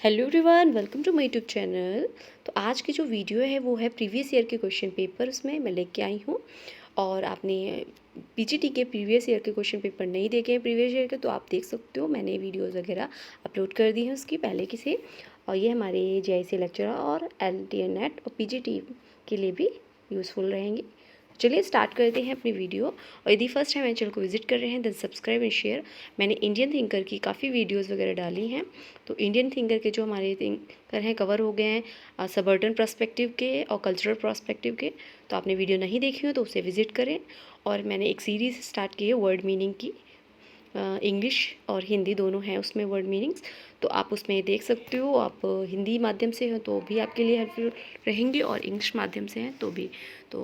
Hello everyone, welcome to my YouTube channel. तो आज की जो वीडियो है वो है प्रीवियस ईयर के क्वेश्चन पेपर उसमें मैं लेके आई हूँ। और आपने पीजीटी के प्रीवियस ईयर के क्वेश्चन पेपर नहीं देखे हैं प्रीवियस ईयर के, तो आप देख सकते हो। मैंने वीडियोज़ वगैरह अपलोड कर दी हैं उसकी पहले की से। और ये हमारे जेआईसी लेक्चर और एलटीए नेट और पीजीटी के लिए भी यूज़फुल रहेंगे। चलिए स्टार्ट करते हैं अपनी वीडियो। और यदि फर्स्ट टाइम मेरे चैनल को विजिट कर रहे हैं देन सब्सक्राइब एंड शेयर। मैंने इंडियन थिंकर की काफ़ी वीडियोस वगैरह डाली हैं। तो इंडियन थिंकर के जो हमारे थिंकर हैं कवर हो गए हैं सबर्टन पर्सपेक्टिव के और कल्चरल पर्सपेक्टिव के। तो आपने वीडियो नहीं देखी हो तो उसे विजिट करें। और मैंने एक सीरीज़ स्टार्ट की है वर्ड मीनिंग की, इंग्लिश और हिंदी दोनों हैं उसमें वर्ड मीनिंग्स। तो आप उसमें देख सकते हो। आप हिंदी माध्यम से हो तो भी आपके लिए हेल्पफुल रहेंगे और इंग्लिश माध्यम से हैं तो भी। तो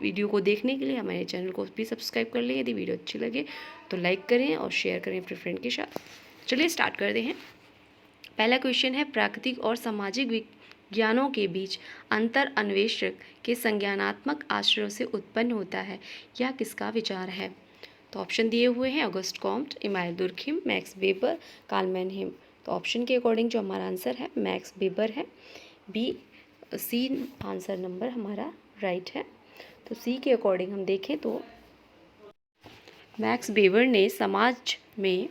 वीडियो को देखने के लिए हमारे चैनल को भी सब्सक्राइब कर लें। यदि वीडियो अच्छी लगे तो लाइक करें और शेयर करें अपने फ्रेंड के साथ। चलिए स्टार्ट करते हैं। पहला क्वेश्चन है, प्राकृतिक और सामाजिक विज्ञानों के बीच अंतर अन्वेषक के संज्ञानात्मक आश्रयों से उत्पन्न होता है, यह किसका विचार है? तो ऑप्शन दिए हुए हैं August Comte, Emmanuel Durkheim, Max Weber, Karl Mannheim. तो ऑप्शन के अकॉर्डिंग जो हमारा आंसर है मैक्स वेबर है। बी सी आंसर नंबर हमारा राइट है। तो सी के अकॉर्डिंग हम देखें तो मैक्स वेबर ने समाज में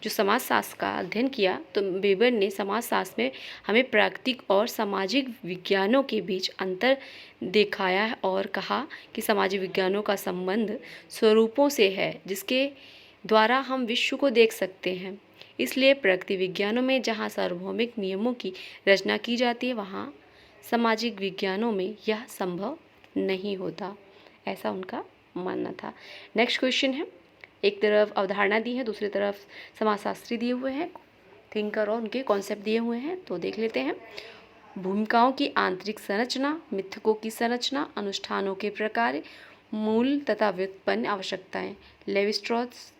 जो समाजशास्त्र का अध्ययन किया, तो वेबर ने समाजशास्त्र में हमें प्राकृतिक और सामाजिक विज्ञानों के बीच अंतर दिखाया है और कहा कि सामाजिक विज्ञानों का संबंध स्वरूपों से है जिसके द्वारा हम विश्व को देख सकते हैं। इसलिए प्रकृति विज्ञानों में जहाँ सार्वभौमिक नियमों की रचना की जाती है वहाँ सामाजिक विज्ञानों में यह संभव नहीं होता, ऐसा उनका मानना था। नेक्स्ट क्वेश्चन है, एक तरफ अवधारणा दी है, दूसरी तरफ समाजशास्त्री दिए हुए हैं, थिंकर और उनके कॉन्सेप्ट दिए हुए हैं। तो देख लेते हैं। भूमिकाओं की आंतरिक संरचना, मिथकों की संरचना, अनुष्ठानों के प्रकार, मूल तथा व्युत्पन्न आवश्यकताएं। लेवी-स्ट्रॉस,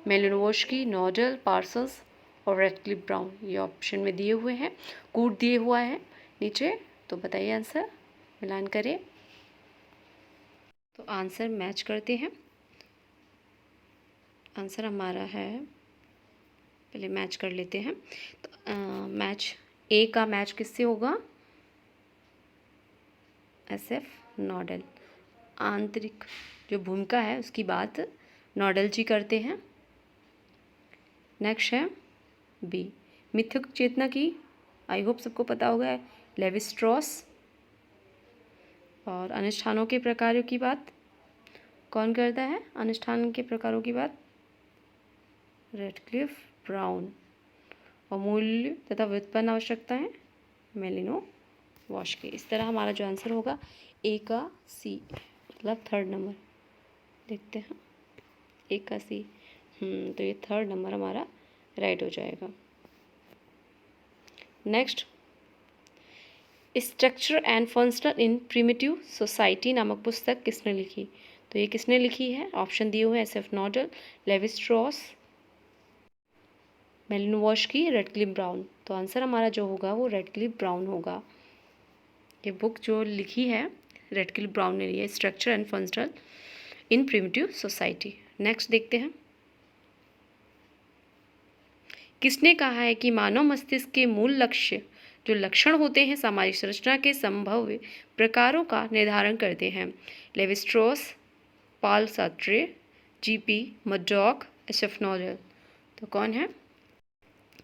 मेलिनोवस्की, नॉडल, पार्सन्स और रेडक्लिफ ब्राउन ये ऑप्शन में दिए हुए हैं। कोड दिए हुआ है नीचे। तो बताइए आंसर, मिलान करें। तो आंसर मैच करते हैं। आंसर हमारा है, पहले मैच कर लेते हैं। तो मैच ए का मैच किससे होगा? SF nodal. आंतरिक जो भूमिका है उसकी बात नॉडल जी करते हैं। नेक्स्ट है बी, मिथक चेतना की, आई होप सबको पता होगा, लेवी-स्ट्रॉस। और अनुष्ठानों के प्रकारों की बात कौन करता है? अनुष्ठान के प्रकारों की बात रेडक्लिफ ब्राउन। और मूल्य तथा व्युत्पन्न आवश्यकताएं मेलिनोवस्की। इस तरह हमारा जो आंसर होगा ए का सी, मतलब थर्ड नंबर। देखते हैं ए का सी। तो ये थर्ड नंबर हमारा राइट हो जाएगा। Next, structure and functional in primitive society नामक पुस्तक किसने लिखी? तो ये किसने लिखी है? ऑप्शन दिए हुए हैं SF Nadel, Levi Strauss, Malinowski, Radcliffe Brown. तो आंसर हमारा जो होगा वो रेडक्लिफ ब्राउन होगा। ये बुक जो लिखी है रेडक्लिफ ब्राउन ने लिया, structure and functional in primitive society. Next देखते हैं, किसने कहा है कि मानव मस्तिष्क के मूल लक्ष्य जो लक्षण होते हैं सामाजिक संरचना के संभाव्य प्रकारों का निर्धारण करते हैं? Levi Strauss, Paul Sartre, GP Murdock, SF Nadel. तो कौन है?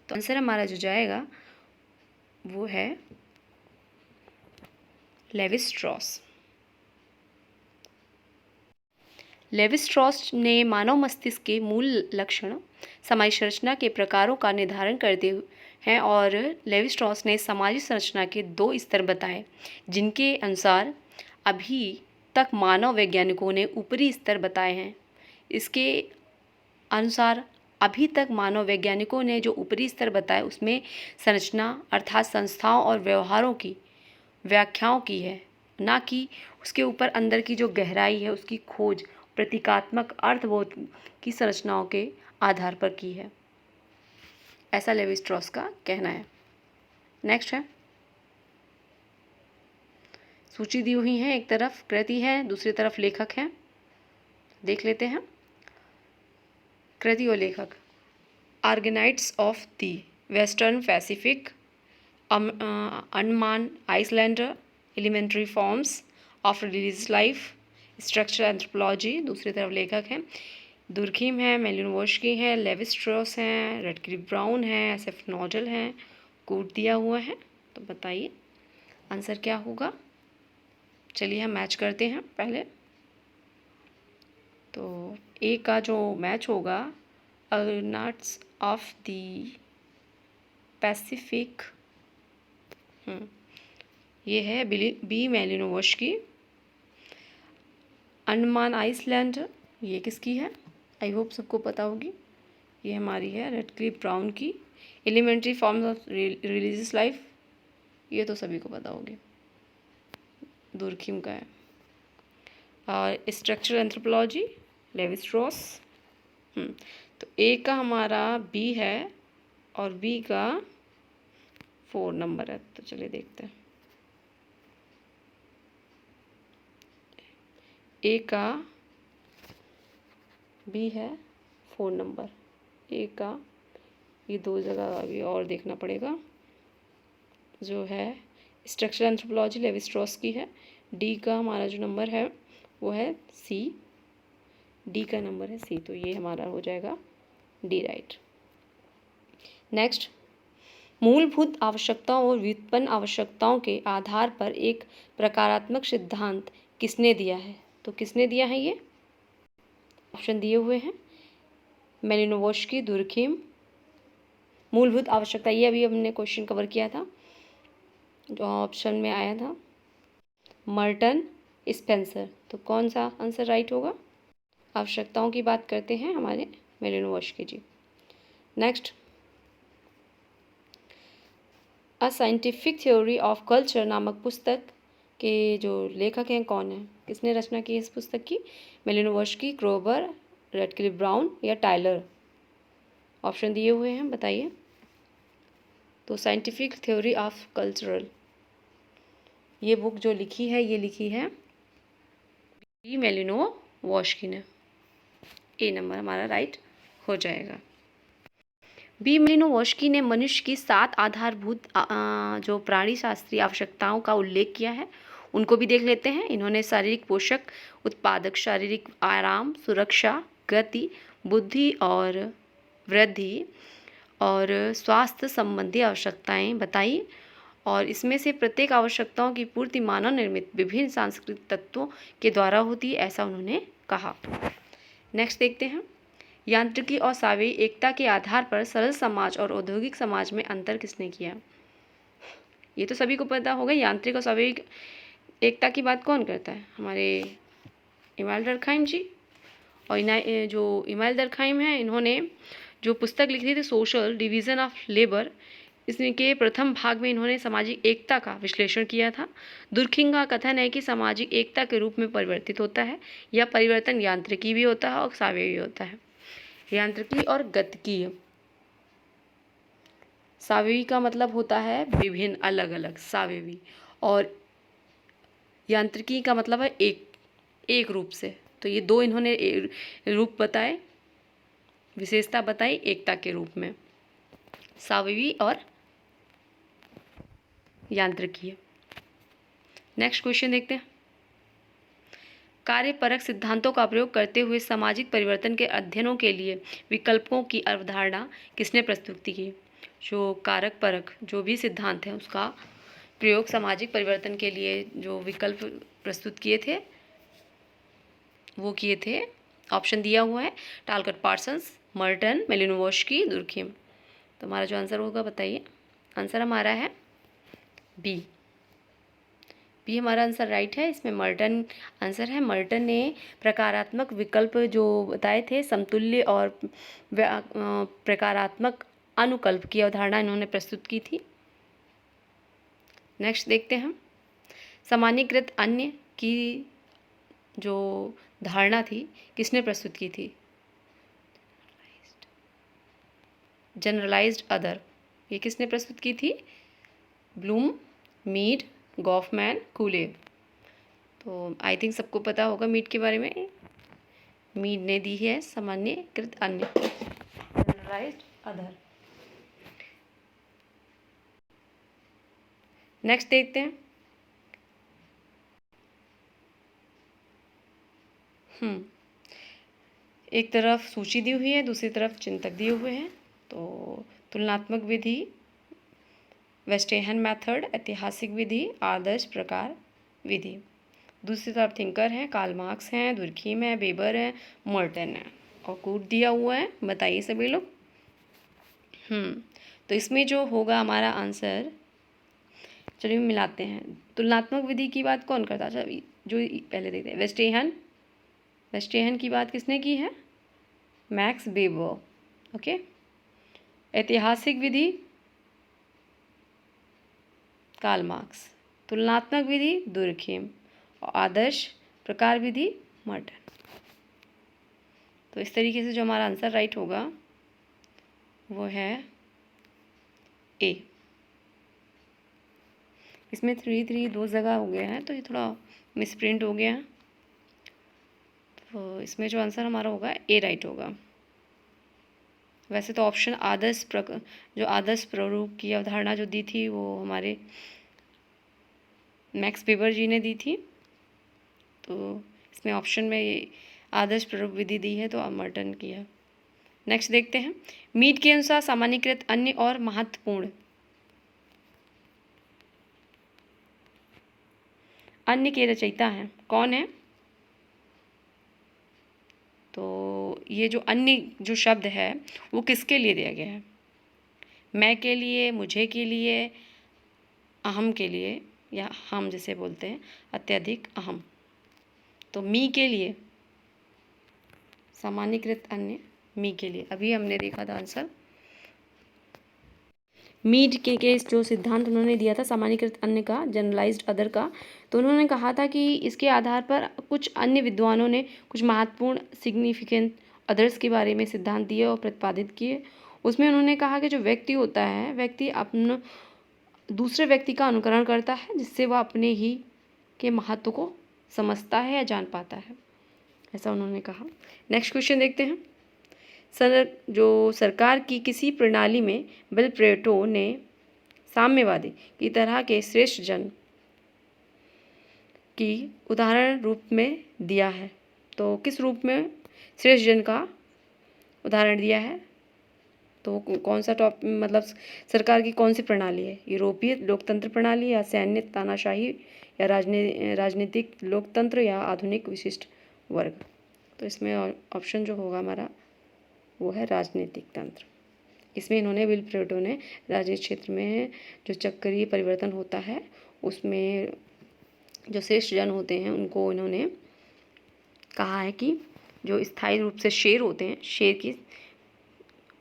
तो आंसर हमारा जो जाएगा वो है लेवी-स्ट्रॉस। लेवी-स्ट्रॉस ने मानव मस्तिष्क के मूल लक्षण सामाजिक संरचना के प्रकारों का निर्धारण करते हैं और लेवी-स्ट्रॉस ने सामाजिक संरचना के 2 स्तर बताए जिनके अनुसार अभी तक मानव वैज्ञानिकों ने ऊपरी स्तर बताए हैं। इसके अनुसार अभी तक मानव वैज्ञानिकों ने जो ऊपरी स्तर बताए उसमें संरचना अर्थात संस्थाओं और व्यवहारों की व्याख्याओं की है, ना कि उसके ऊपर अंदर की जो गहराई है उसकी खोज प्रतीकात्मक अर्थबोध की संरचनाओं के आधार पर की है, ऐसा लेवी-स्ट्रॉस का कहना है। नेक्स्ट है, सूची दी हुई है, एक तरफ कृति है दूसरी तरफ लेखक है। देख लेते हैं कृति और लेखक। Argonauts of the Western Pacific Andaman islander, elementary forms of religious life, structure anthropology, दूसरी तरफ लेखक हैं दुर्खिम है, मेलिनोवस्की है, लेविस्ट्रॉस हैं, रेडक्लिफ ब्राउन है, एसएफ नॉडल हैं, कोड दिया हुआ है। तो बताइए आंसर क्या होगा। चलिए हम मैच करते हैं पहले। तो ए का जो मैच होगा, अर्गोनॉट्स ऑफ द पैसिफिक, ये है बी मेलिनोवस्की। अंडमान आइसलैंड, ये किसकी है, आई होप सबको पता होगी, ये हमारी है रेडक्लिफ ब्राउन की। Elementary forms of religious life, ये तो सभी को पता होगी, दुर्खिम का है। और स्ट्रक्चर एंथ्रोपोलॉजी, लेविस्ट्रॉस। तो ए का हमारा बी है और बी का 4 नंबर है। तो चलिए देखते हैं। ए का बी है 4 नंबर, ए का ये 2 जगह अभी और देखना पड़ेगा, जो है स्ट्रक्चर एंथ्रोपोलॉजी लेविस्ट्रॉस की है। डी का हमारा जो नंबर है वो है सी, डी का नंबर है सी, तो ये हमारा हो जाएगा डी राइट। नेक्स्ट, मूलभूत आवश्यकताओं और व्युत्पन्न आवश्यकताओं के आधार पर एक प्रकारात्मक सिद्धांत किसने दिया है। तो किसने दिया है, ये ऑप्शन दिए हुए हैं, मेलिनोवस्की, दुर्खिम। मूलभूत आवश्यकता, ये अभी हमने क्वेश्चन कवर किया था, जो ऑप्शन में आया था मर्टन, स्पेंसर। तो कौन सा आंसर राइट होगा। आवश्यकताओं की बात करते हैं हमारे Malinowski ji. Next, a scientific theory of culture नामक पुस्तक के जो लेखक हैं कौन है, किसने रचना की इस पुस्तक की, मेलिनोवस्की, क्रोबर, रेडक्लिफ ब्राउन या टाइलर। ऑप्शन दिए हुए हैं, बताइए। तो साइंटिफिक थ्योरी ऑफ कल्चरल, ये बुक जो लिखी है, ये लिखी है बी मेलिनोवस्की ने। ए नंबर हमारा राइट हो जाएगा। बी मेलिनोवस्की ने मनुष्य की 7 आधारभूत जो प्राणी शास्त्रीय आवश्यकताओं का उल्लेख किया है, उनको भी देख लेते हैं। इन्होंने शारीरिक पोषक, उत्पादक, शारीरिक आराम, सुरक्षा, गति, बुद्धि और वृद्धि और स्वास्थ्य संबंधी आवश्यकताएं बताई, और इसमें से प्रत्येक आवश्यकताओं की पूर्ति मानव निर्मित विभिन्न सांस्कृतिक तत्वों के द्वारा होती है, ऐसा उन्होंने कहा। नेक्स्ट देखते हैं, यांत्रिकी और सावयवी एकता के आधार पर सरल समाज और औद्योगिक समाज में अंतर किसने किया। ये तो सभी को पता होगा, यांत्रिक और सावयवी एकता की बात कौन करता है, हमारे इमानुएल डर्कहाइम जी। और जो इमानुएल डर्कहाइम है, इन्होंने जो पुस्तक लिखी थी सोशल डिवीज़न ऑफ लेबर, इसके प्रथम भाग में इन्होंने सामाजिक एकता का विश्लेषण किया था। दुर्खिम का कथन है कि सामाजिक एकता के रूप में परिवर्तित होता है, यह परिवर्तन यांत्रिकी भी होता है और सावयवी होता है। यांत्रिकी और गतिकीय, सावयवी का मतलब होता है विभिन्न, अलग अलग, सावयवी, और यांत्रिकी का मतलब है एक रूप से। तो ये 2 इन्होंने रूप बताए, विशेषता बताई एकता के रूप में, सावयवी और यांत्रिकीय। नेक्स्ट क्वेश्चन देखते हैं, कार्यपरक सिद्धांतों का प्रयोग करते हुए सामाजिक परिवर्तन के अध्ययनों के लिए विकल्पों की अवधारणा किसने प्रस्तुत की। जो कारक परक जो भी सिद्धांत है, उसका प्रयोग सामाजिक परिवर्तन के लिए जो विकल्प प्रस्तुत किए थे, वो किए थे। ऑप्शन दिया हुआ है टालकट पार्सन्स, मर्टन, मेलिनोवस्की, दुर्खिम। तो हमारा जो आंसर होगा, बताइए। आंसर हमारा है बी, बी हमारा आंसर राइट है। इसमें मर्टन आंसर है। मर्टन ने प्रकारात्मक विकल्प जो बताए थे, समतुल्य और प्रकारात्मक अनुकल्प की अवधारणा इन्होंने प्रस्तुत की थी। नेक्स्ट देखते हैं, सामान्यीकृत अन्य की जो धारणा थी, किसने प्रस्तुत की थी। जनरलाइज्ड अदर, ये किसने प्रस्तुत की थी, ब्लूम, मीड, गॉफमैन, कूले। तो आई थिंक सबको पता होगा मीड के बारे में, मीड ने दी है सामान्यीकृत अन्य, जनरलाइज्ड अदर। नेक्स्ट देखते हैं। एक तरफ सूची दी हुई है, दूसरी तरफ चिंतक दिए हुए हैं। तो तुलनात्मक विधि, वेस्टेहन मेथड, ऐतिहासिक विधि, आदर्श प्रकार विधि। दूसरी तरफ थिंकर हैं, कार्ल मार्क्स हैं, दुर्खीम है, वेबर है, मॉर्टन है, और कोड दिया हुआ है। बताइए सभी लोग। तो इसमें जो होगा हमारा आंसर, चलिए मिलाते हैं। तुलनात्मक विधि की बात कौन करता था? जो पहले देखते हैं, वेस्टेहन की बात किसने की है? Max weber. ओके। ऐतिहासिक विधि, कार्ल मार्क्स। तुलनात्मक विधि, दुर्खीम। और आदर्श प्रकार विधि, मॉर्टन। तो इस तरीके से जो हमारा आंसर राइट होगा वो है ए। इसमें 3 दो जगह हो गया है, तो ये थोड़ा मिसप्रिंट हो गया है। तो इसमें जो आंसर हमारा होगा ए राइट होगा। वैसे तो ऑप्शन जो आदर्श प्रारूप की अवधारणा जो दी थी वो हमारे मैक्स वेबर जी ने दी थी। तो इसमें ऑप्शन में ये आदर्श प्रारूप विधि दी है, तो मॉर्टन की है। नेक्स्ट देखते हैं। मीड के अनुसार सामान्यीकृत अन्य और महत्वपूर्ण। अन्य के रचयिता हैं, कौन है? तो ये जो अन्य जो शब्द है वो किसके लिए दिया गया है? मैं के लिए, मुझे के लिए, अहम के लिए, या हम जिसे बोलते हैं अत्यधिक अहम। तो मी के लिए, सामान्यीकृत अन्य मी के लिए, अभी हमने देखा था आंसर। मीड के जो सिद्धांत उन्होंने दिया था सामान्यीकृत अन्य का, जनरलाइज्ड अदर का, तो उन्होंने कहा था कि इसके आधार पर कुछ अन्य विद्वानों ने कुछ महत्वपूर्ण सिग्निफिकेंट अदर्स के बारे में सिद्धांत दिए और प्रतिपादित किए। उसमें उन्होंने कहा कि जो व्यक्ति होता है, व्यक्ति अपना दूसरे व्यक्ति का अनुकरण करता है, जिससे वह अपने ही के महत्व को समझता है या जान पाता है, ऐसा उन्होंने कहा। नेक्स्ट क्वेश्चन देखते हैं। जो सरकार की किसी प्रणाली में बिल प्लेटो ने साम्यवादी की तरह के श्रेष्ठ जन की उदाहरण रूप में दिया है। तो किस रूप में श्रेष्ठ जन का उदाहरण दिया है? तो कौन सा मतलब सरकार की कौन सी प्रणाली है? यूरोपीय लोकतंत्र प्रणाली, या सैन्य तानाशाही, या राजनीतिक लोकतंत्र, या आधुनिक विशिष्ट वर्ग। तो इसमें ऑप्शन जो होगा हमारा वो है राजनीतिक तंत्र। इसमें इन्होंने बिल प्लेटो ने राजनीतिक क्षेत्र में जो चक्रीय परिवर्तन होता है उसमें जो श्रेष्ठ जन होते हैं उनको इन्होंने कहा है कि जो स्थायी रूप से शेर होते हैं,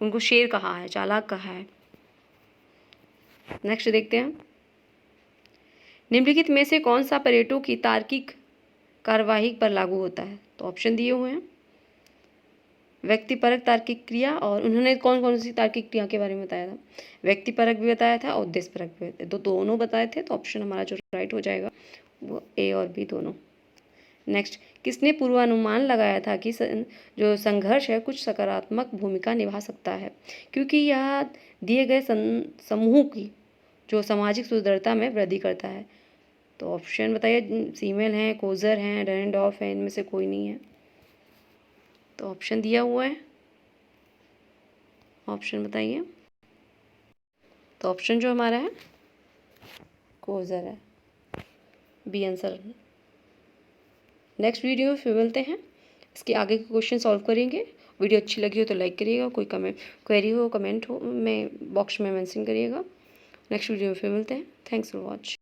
उनको शेर कहा है, चालाक कहा है। नेक्स्ट देखते हैं। निम्नलिखित में से कौन सा पेरेटो की तार्किक कार्यवाही पर लागू होता है? तो ऑप्शन दिए हुए हैं। व्यक्तिपरक तार्किक क्रिया, और उन्होंने कौन कौन सी तार्किक क्रिया के बारे में बताया था? व्यक्तिपरक भी बताया था और उद्देश्यपरक भी बताया, दोनों बताए थे। तो ऑप्शन हमारा जो राइट हो जाएगा वो ए और बी दोनों। नेक्स्ट, किसने पूर्वानुमान लगाया था कि जो संघर्ष है कुछ सकारात्मक भूमिका निभा सकता है, क्योंकि यह दिए गए समूह की जो सामाजिक सुदृढ़ता में वृद्धि करता है? तो ऑप्शन बताइए। सीमेल हैं, कोजर हैं, रेंडॉर्फ है, इनमें से कोई नहीं है। तो ऑप्शन दिया हुआ है, ऑप्शन बताइए। तो ऑप्शन जो हमारा है कोजर है, बी आंसर। नेक्स्ट वीडियो में फिर मिलते हैं, इसके आगे के क्वेश्चन सॉल्व करेंगे। वीडियो अच्छी लगी हो तो लाइक करिएगा, कोई क्वेरी हो कमेंट हो में बॉक्स में मेंशन करिएगा। नेक्स्ट वीडियो में फिर मिलते हैं। Thanks for watch.